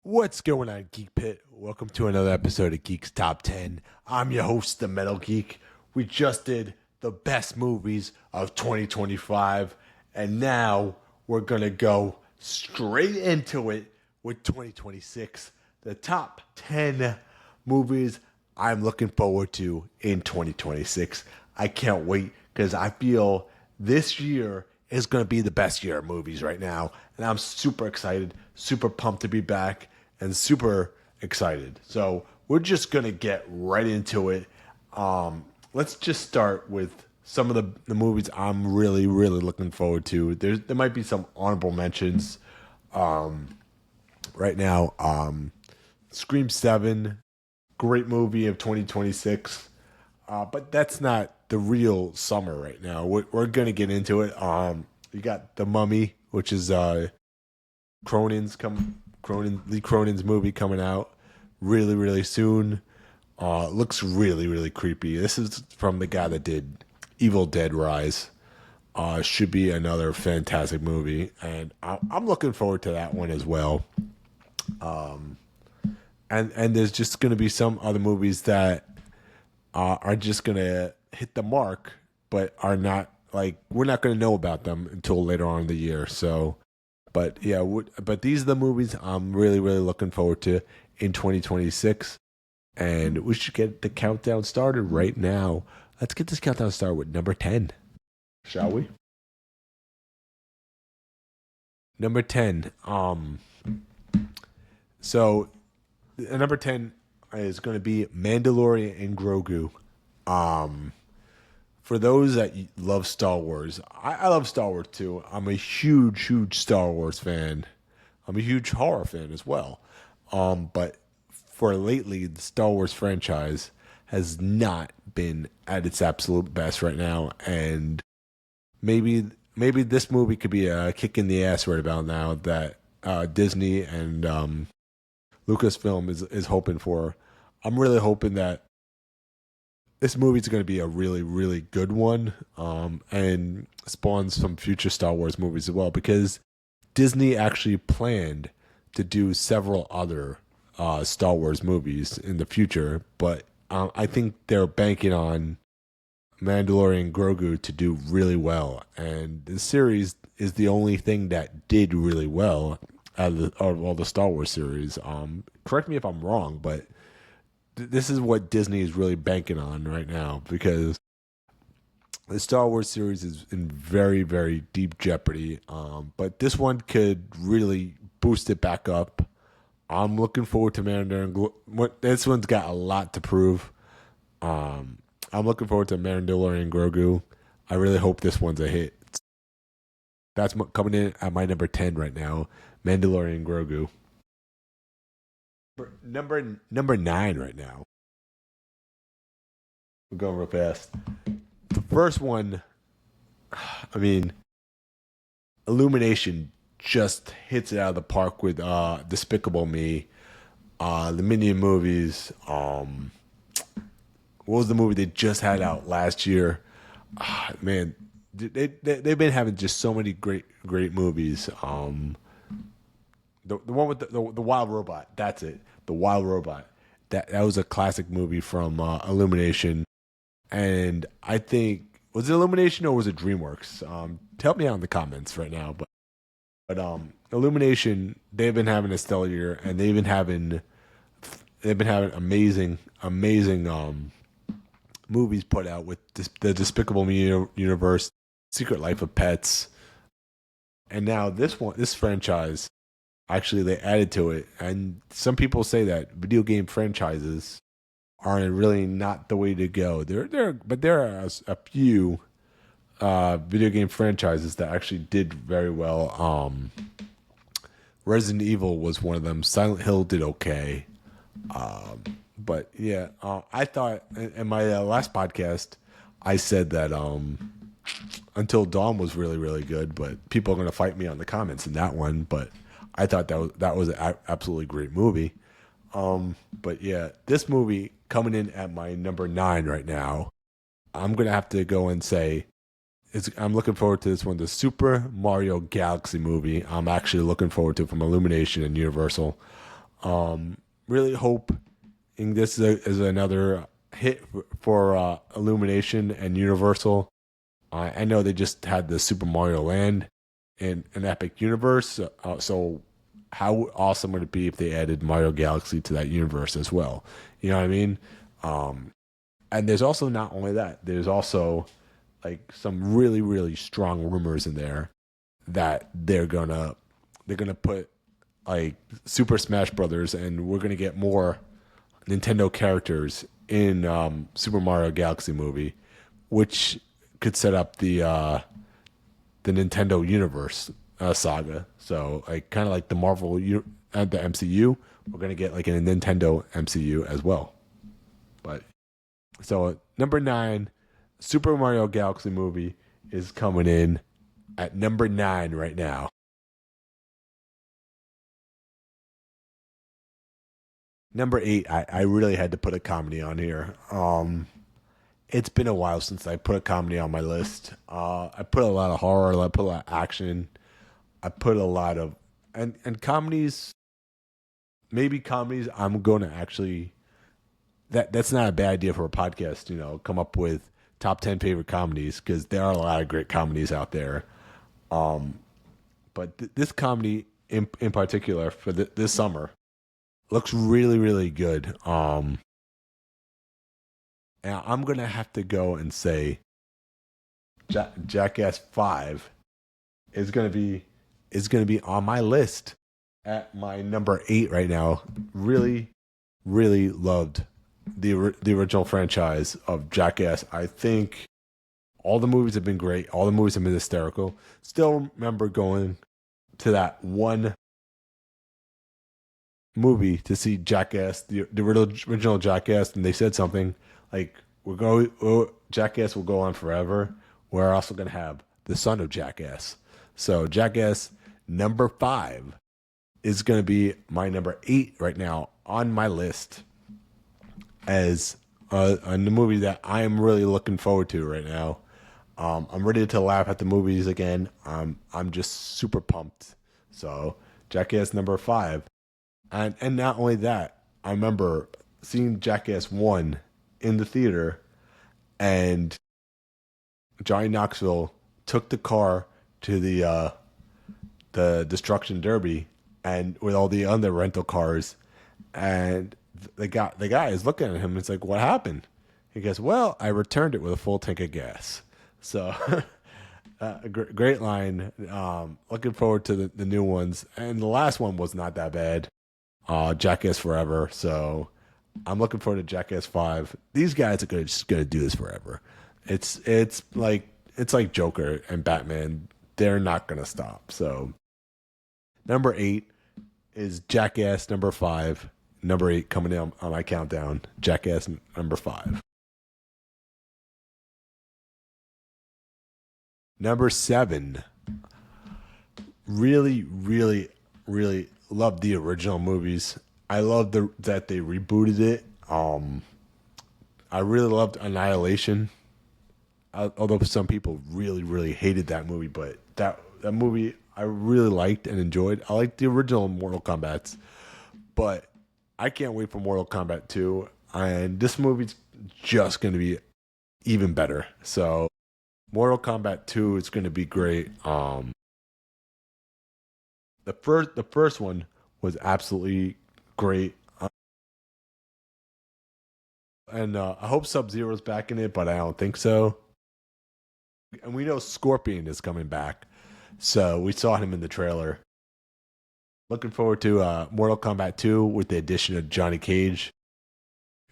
What's going on, Geek Pit? Welcome to another episode of Geek's Top 10. I'm your host, the Metal Geek. We just did the best movies of 2025, and now we're going to go straight into it with 2026. The top 10 movies I'm looking forward to in 2026. I can't wait because I feel this year is going to be the best year of movies right now. And I'm super excited, super pumped to be back, and super excited. So we're just going to get right into it. Let's just start with some of the movies I'm really, really looking forward to. There might be some honorable mentions right now. Scream 7, great movie of 2026. But that's not the real summer right now. We're going to get into it. You got The Mummy, which is Lee Cronin's movie coming out really, really soon. Looks really, really creepy. This is from the guy that did Evil Dead Rise. Should be another fantastic movie, and I'm looking forward to that one as well. And there's just going to be some other movies that are just going to hit the mark, but are not like we're not going to know about them until later on in the year. So, but yeah, but these are the movies I'm really, really looking forward to in 2026, and we should get the countdown started right now. Let's get this countdown started with number 10, shall we? Number 10. So number 10 is going to be Mandalorian and Grogu. For those that love Star Wars, I love Star Wars too. I'm a huge, huge Star Wars fan. I'm a huge horror fan as well. But for lately, the Star Wars franchise has not been at its absolute best right now, and maybe this movie could be a kick in the ass right about now that Disney and Lucasfilm is hoping for. I'm really hoping that this movie is going to be a really, really good one, and spawn some future Star Wars movies as well, because Disney actually planned to do several other Star Wars movies in the future, but I think they're banking on Mandalorian Grogu to do really well, and the series is the only thing that did really well out of all the Star Wars series. Correct me if I'm wrong, but this is what Disney is really banking on right now, because the Star Wars series is in very, very deep jeopardy. But this one could really boost it back up. I'm looking forward to Mandalorian. This one's got a lot to prove. I'm looking forward to Mandalorian Grogu. I really hope this one's a hit. That's coming in at my number 10 right now. Mandalorian Grogu. Number 9 right now. We're going real fast. The first one, I mean, Illumination just hits it out of the park with Despicable Me, the Minion movies. What was the movie they just had out last year? Man, they've been having just so many great movies. The one with the wild robot. That's it. The Wild Robot. That was a classic movie from Illumination, and I think, was it Illumination or was it DreamWorks? Help me out in the comments right now. But Illumination, they've been having a stellar year, and they've been having amazing movies put out with the Despicable Me universe, Secret Life of Pets, and now this franchise. Actually, they added to it, and some people say that video game franchises are really not the way to go. But there are a few video game franchises that actually did very well. Resident Evil was one of them. Silent Hill did okay, but yeah, I thought in my last podcast I said that Until Dawn was really, really good, but people are going to fight me on the comments in that one, but I thought that was an absolutely great movie. But yeah, this movie coming in at my number 9 right now. I'm gonna have to go and say I'm looking forward to this one, the Super Mario Galaxy movie. I'm actually looking forward to it from Illumination and Universal. Really hoping this is another hit for Illumination and Universal. I know they just had the Super Mario Land in an Epic Universe, so how awesome would it be if they added Mario Galaxy to that universe as well? You know what I mean? And there's also not only that, there's also like some really really strong rumors in there that they're gonna put like Super Smash Brothers, and we're gonna get more Nintendo characters in Super Mario Galaxy movie, which could set up the Nintendo Universe saga. So like kind of like the the MCU, we're gonna get like a Nintendo MCU as well. But so number 9, Super Mario Galaxy movie is coming in at number 9 right now. Number 8, I really had to put a comedy on here. It's been a while since I put a comedy on my list. I put a lot of horror, I put a lot of action, I put a lot of and comedies. Maybe comedies. I'm going to actually that's not a bad idea for a podcast. Come up with top 10 favorite comedies because there are a lot of great comedies out there. But this comedy in particular for this summer looks really really good. And I'm gonna have to go and say Jackass 5 is gonna be on my list at my number 8 right now. Really, really loved the original franchise of Jackass. I think all the movies have been great. All the movies have been hysterical. Still remember going to that one movie to see Jackass, the original Jackass, and they said something like, Jackass will go on forever. We're also going to have the son of Jackass. So Jackass number 5 is going to be my number 8 right now on my list as a movie that I am really looking forward to right now. I'm ready to laugh at the movies again. I'm just super pumped. So Jackass number 5. And not only that, I remember seeing Jackass 1 in the theater, and Johnny Knoxville took the car to the Destruction Derby, and with all the other rental cars, and the guy is looking at him. It's like, what happened? He goes, well, I returned it with a full tank of gas. So a great line. Looking forward to the new ones, and the last one was not that bad. Jackass Forever. So I'm looking forward to Jackass 5. These guys are just gonna do this forever. It's like Joker and Batman. They're not gonna stop. So number 8 is Jackass number 5. Number 8 coming in on my countdown. Jackass number 5. Number 7. Really, really, really love the original movies. I love that they rebooted it. I really loved Annihilation. Although some people really, really hated that movie, but that movie I really liked and enjoyed. I liked the original Mortal Kombat's, but I can't wait for Mortal Kombat 2. And this movie's just going to be even better. So Mortal Kombat 2 is going to be great. The first one was absolutely great. And I hope Sub-Zero's back in it, but I don't think so. And we know Scorpion is coming back. So we saw him in the trailer. Looking forward to Mortal Kombat 2 with the addition of Johnny Cage.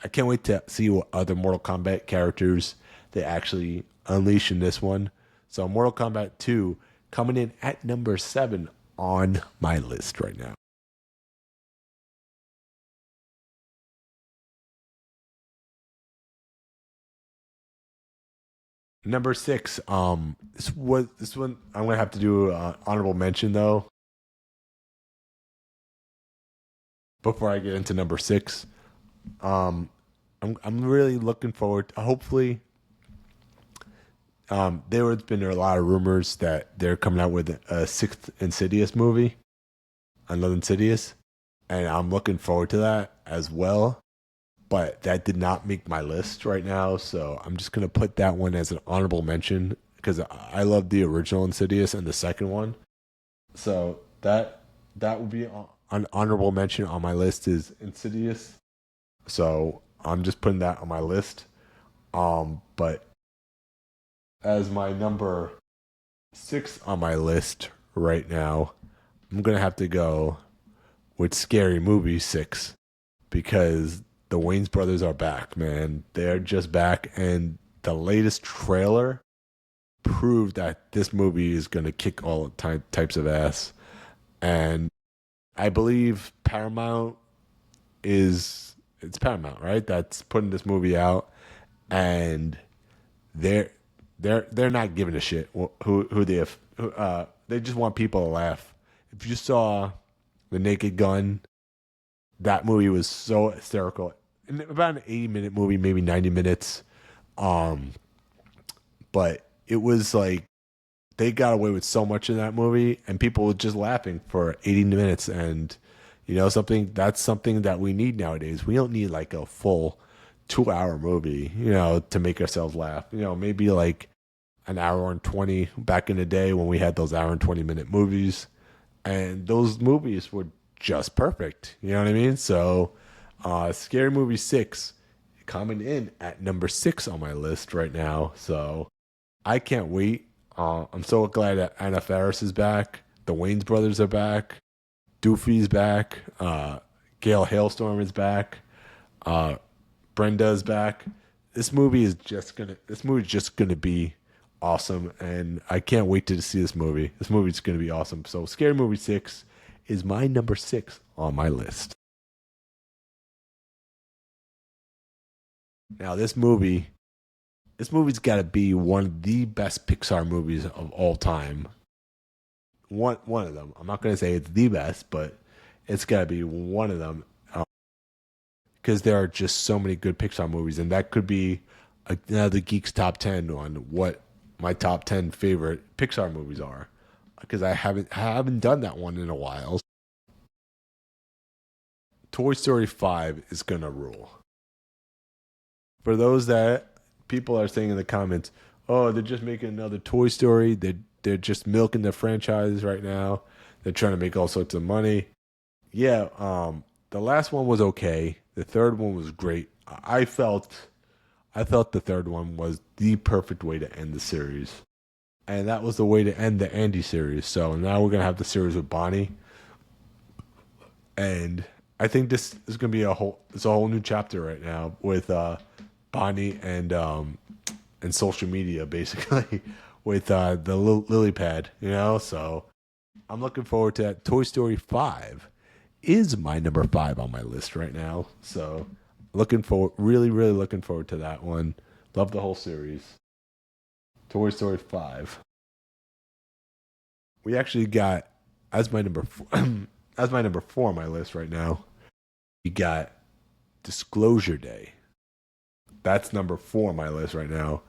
I can't wait to see what other Mortal Kombat characters they actually unleash in this one. So Mortal Kombat 2 coming in at number 7 on my list right now. Number 6. This one I'm gonna have to do honorable mention though. Before I get into number 6, I'm really looking forward. Hopefully, there has been a lot of rumors that they're coming out with a 6th Insidious movie, another Insidious. and I'm looking forward to that as well. But that did not make my list right now, so I'm just gonna put that one as an honorable mention because I love the original Insidious and the second one. So that would be an honorable mention on my list is Insidious. So I'm just putting that on my list. But as my number six on my list right now, I'm gonna have to go with Scary Movie 6 because the Wayne's brothers are back, man. They're just back, and the latest trailer proved that this movie is gonna kick all types of ass. And I believe Paramount is it's Paramount, right? That's putting this movie out, and they're they're not giving a shit who they have. They just want people to laugh. If you saw the Naked Gun, that movie was so hysterical. And about an 80-minute movie, maybe 90 minutes. Um, but it was like they got away with so much in that movie, and people were just laughing for 80 minutes. And that's something that we need nowadays. We don't need like a full 2 hour movie, to make ourselves laugh. Maybe like an hour and 20 back in the day when we had those hour and 20-minute movies, and those movies were just perfect. You know what I mean? So, Scary Movie 6 coming in at number 6 on my list right now. So I can't wait. I'm so glad that Anna Faris is back. The Wayans brothers are back. Doofy's back. Gail Hailstorm is back. Brenda's back. This movie is just gonna be awesome, and I can't wait to see this movie. This movie's gonna be awesome. So Scary Movie 6 is my number 6 on my list. Now this movie's got to be one of the best Pixar movies of all time. One of them. I'm not going to say it's the best, but it's got to be one of them because there are just so many good Pixar movies, and that could be another Geek's top 10 on what my top 10 favorite Pixar movies are, because I haven't done that one in a while. Toy Story 5 is gonna rule. For those that people are saying in the comments, oh, they're just making another Toy Story. They're just milking the franchise right now. They're trying to make all sorts of money. Yeah, the last one was okay. The third one was great. I felt the third one was the perfect way to end the series. And that was the way to end the Andy series. So now we're gonna have the series with Bonnie. And I think this is gonna be it's a whole new chapter right now with Bonnie and social media basically with the lily pad, So I'm looking forward to that. Toy Story 5 is my number 5 on my list right now. So really, really looking forward to that one. Love the whole series. Toy Story 5. We actually got as my number four, as my number 4 on my list right now. We got Disclosure Day. That's number 4 on my list right now.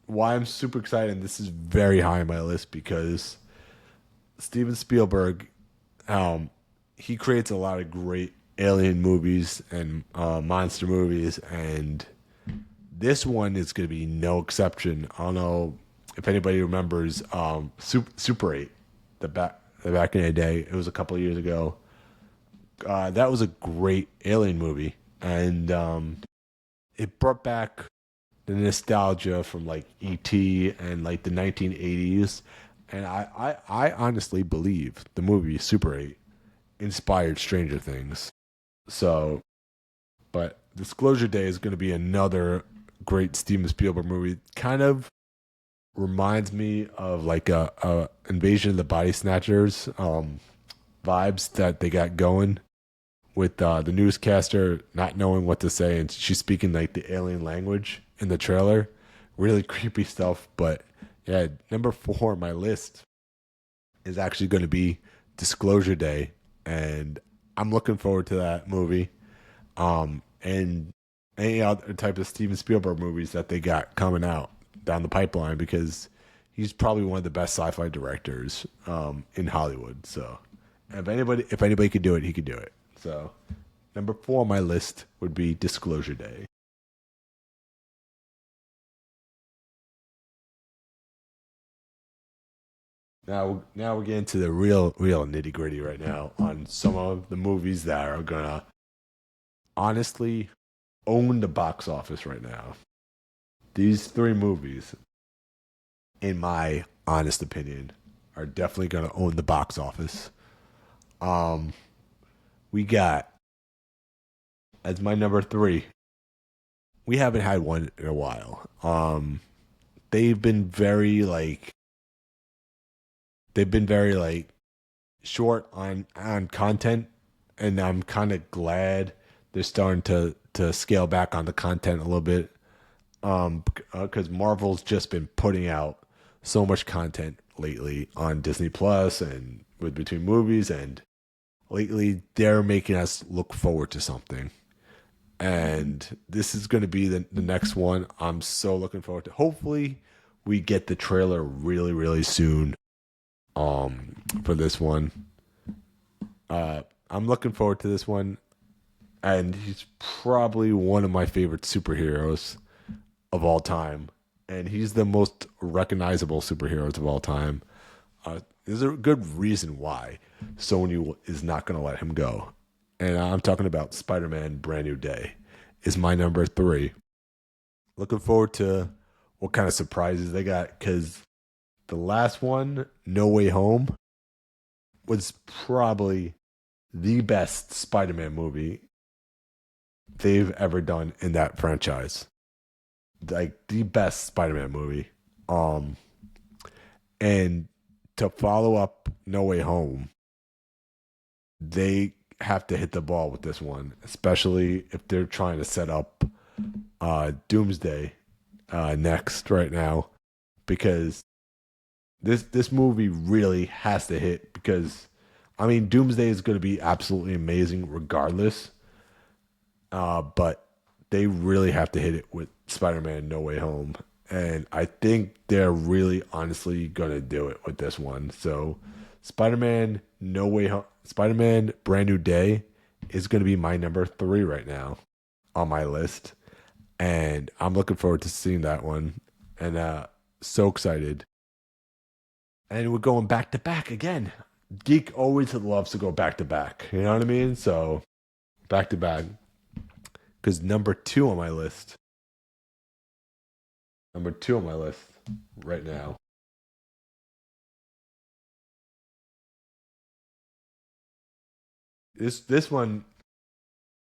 Why I'm super excited, and this is very high on my list because Steven Spielberg, he creates a lot of great alien movies and monster movies, and this one is going to be no exception. I don't know if anybody remembers Super 8, the back in the day. It was a couple of years ago. That was a great alien movie, and it brought back the nostalgia from like E.T. and like the 1980s. And I honestly believe the movie Super 8 inspired Stranger Things. So, but Disclosure Day is going to be another great Steven Spielberg movie. Kind of reminds me of like a Invasion of the Body Snatchers vibes that they got going with the newscaster not knowing what to say, and she's speaking like the alien language in the trailer. Really creepy stuff. But yeah, number 4 on my list is actually going to be Disclosure Day, and I'm looking forward to that movie. And any other type of Steven Spielberg movies that they got coming out down the pipeline, because he's probably one of the best sci-fi directors in Hollywood. So If anybody could do it, he could do it. So, number 4 on my list would be Disclosure Day. Now we're getting to the real nitty gritty right now on some of the movies that are gonna honestly own the box office right now. These three movies, in my honest opinion, are definitely gonna own the box office. Um, we got as my number 3. We haven't had one in a while. They've been very like they've been very like short on content, and I'm kind of glad they're starting to scale back on the content a little bit. Because Marvel's just been putting out so much content lately on Disney Plus and with between movies, and lately they're making us look forward to something. And this is going to be the next one. I'm so looking forward to. Hopefully, we get the trailer really, really soon. For this one, I'm looking forward to this one, and he's probably one of my favorite superheroes of all time, and he's the most recognizable superheroes of all time. There's a good reason why Sony is not going to let him go, and I'm talking about Spider-Man: Brand New Day. Is my number 3. Looking forward to what kind of surprises they got, because the last one, No Way Home, was probably the best Spider-Man movie they've ever done in that franchise. Like the best Spider-Man movie. Um and to follow up No Way Home, they have to hit the ball with this one, especially if they're trying to set up Doomsday next right now, because this movie really has to hit, because I mean Doomsday is going to be absolutely amazing regardless, but they really have to hit it with Spider-Man No Way Home, and I think they're really honestly going to do it with this one. So Spider-Man No Way Home, Spider-Man Brand New Day is going to be my number 3 right now on my list, and I'm looking forward to seeing that one, and so excited. And we're going back to back again. Geek always loves to go back to back. You know what I mean? So back to back. Because number two on my list right now. This one,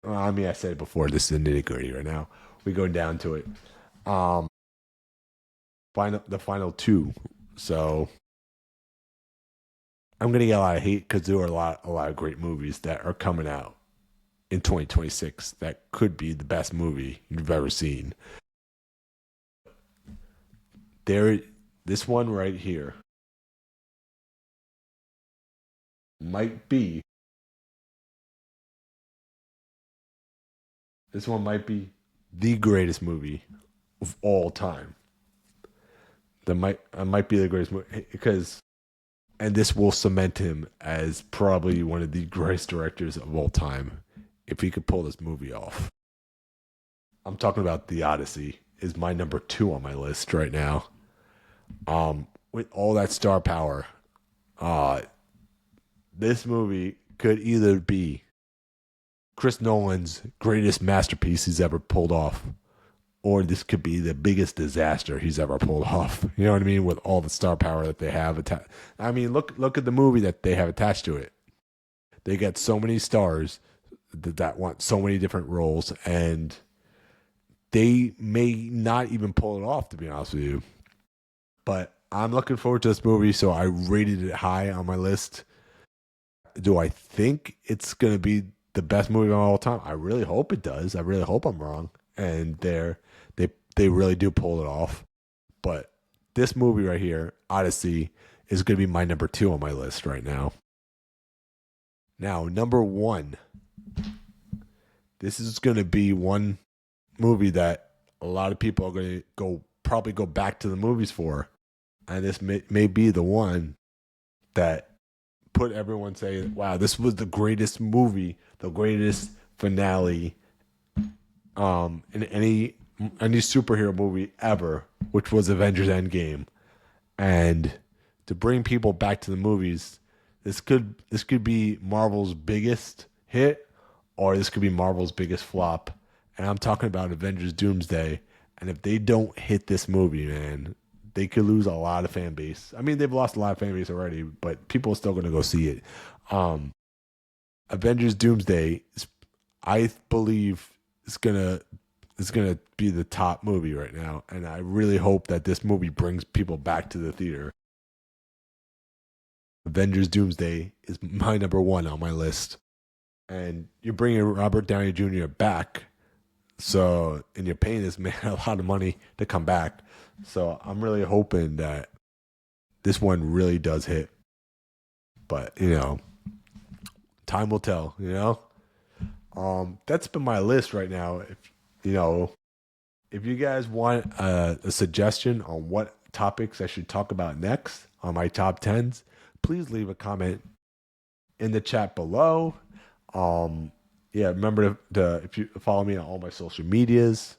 well, I mean, I said it before. This is a nitty gritty right now. We go down to it. Um, the final two. So I'm gonna get a lot of hate because there are a lot of great movies that are coming out in 2026 that could be the best movie you've ever seen. There, this one right here might be. This one might be the greatest movie of all time. That might be the greatest movie because, and this will cement him as probably one of the greatest directors of all time if he could pull this movie off. I'm talking about The Odyssey. Is my number 2 on my list right now. With all that star power, uh, this movie could either be Chris Nolan's greatest masterpiece he's ever pulled off, or this could be the biggest disaster he's ever pulled off. You know what I mean? With all the star power that they have I mean, look at the movie that they have attached to it. They get so many stars that want so many different roles, and they may not even pull it off, to be honest with you. But I'm looking forward to this movie, so I rated it high on my list. Do I think it's going to be the best movie of all time? I really hope it does. I really hope I'm wrong, and they really do pull it off. But this movie right here, Odyssey, is going to be my number 2 on my list right now. Now, number 1. This is going to be one movie that a lot of people are going to probably go back to the movies for, and this may be the one that put everyone saying, "Wow, this was the greatest movie, the greatest finale in any superhero movie ever," which was Avengers Endgame. And to bring people back to the movies, this could be Marvel's biggest hit, or this could be Marvel's biggest flop. And I'm talking about Avengers Doomsday. And if they don't hit this movie, man, they could lose a lot of fan base. I mean, they've lost a lot of fan base already, but people are still going to go see it. Avengers Doomsday, I believe, is gonna be the top movie right now, and I really hope that this movie brings people back to the theater. Avengers Doomsday is my number one on my list, and you're bringing Robert Downey Jr. back, and you're paying this man a lot of money to come back. So I'm really hoping that this one really does hit. But time will tell. That's been my list right now. You know, if you guys want a suggestion on what topics I should talk about next on my top tens, please leave a comment in the chat below. Yeah, remember to if you follow me on all my social medias.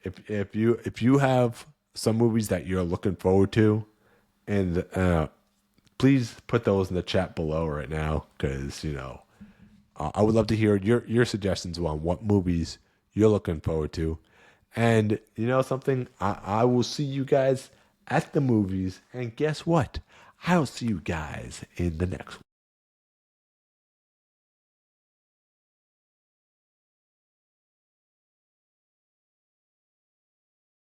If you have some movies that you're looking forward to, and please put those in the chat below right now, because I would love to hear your suggestions on what movies you're looking forward to. And something, I will see you guys at the movies. And guess what? I'll see you guys in the next one.